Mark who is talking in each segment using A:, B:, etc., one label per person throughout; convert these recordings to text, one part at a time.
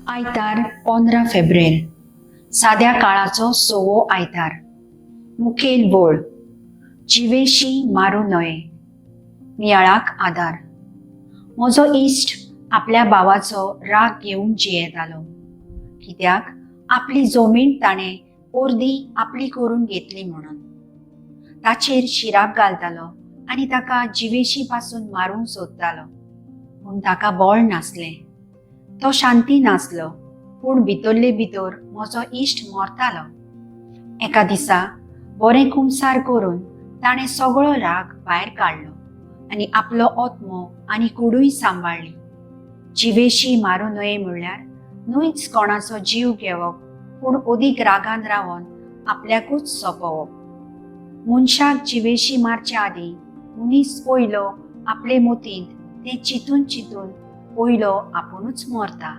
A: आयतार 15 फेब्रेर साध्या काळाचो सोवो आयतार। मुखेल बोळ जिवेशी मारू नये, नियाळाक आधार। म्हजो इश्ट आपल्या भावाचो राग घेवन जियेतालो, कित्याक आपली जमीन ताणें अर्दी आपली करून घेतली म्हणून। ताचेर शिराक घालतालो आनी ताका जिवेशी पासून मारूंक सोदतालो, पूण ताका बळ नासलें। तो शांती नासलो, पूण भितरले भितर म्हजो इश्ट मरतालो। एका दिसा बरें कुमसार करून ताणें सगळो राग भायर काडलो आनी आपलो आत्मो आनी कूडूय सांबाळ्ळी। जिवेशी मारूं नये म्हणल्यार न्हूच कोणाचो जीव घेवप, पूण अदीक रागान रावन आपल्याकूच सोंपोवप। मनशाक जिवेशी मारच्या आदी मनीस पयलो आपले मतींत तें चिंतून चिंतून पयलो आपुणूच मरता।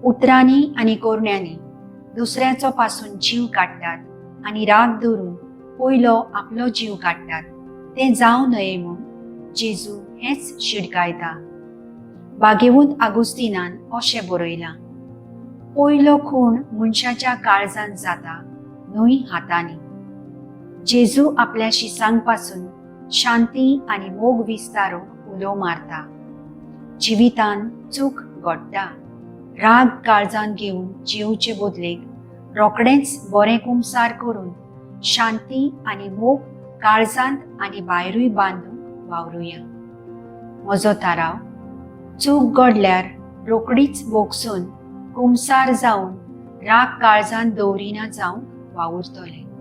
A: उतरांनी आनी कोरण्यांनी दुसऱ्याचो पासून जीव काडटात आनी राग धरून पयलो आपलो जीव काडटात। तें जावं नये म्हूण जेजू हेच शिडकायता। बागेवूत आगुस्तिनान अशें बरयलां, पयलो खूण मनशाच्या काळजांत जाता, न्हय हातांनी। जेजू आपल्या शिसांक पासून शांती आनी मोग विस्तारूंक उलो मारता। जिवितान चूक घडटा, राग काळजान घेवन जिवचे बदलेक रोखडेंच बरें कुमसार करून शांती आनी मोग काळजांत आनी भायरूय बांदून वावरुया। म्हजो थाराव, चूक घडल्यार रोखडीच बोगसून कुमसार जावन राग काळजांत दवरिना जावन वावुरतलें।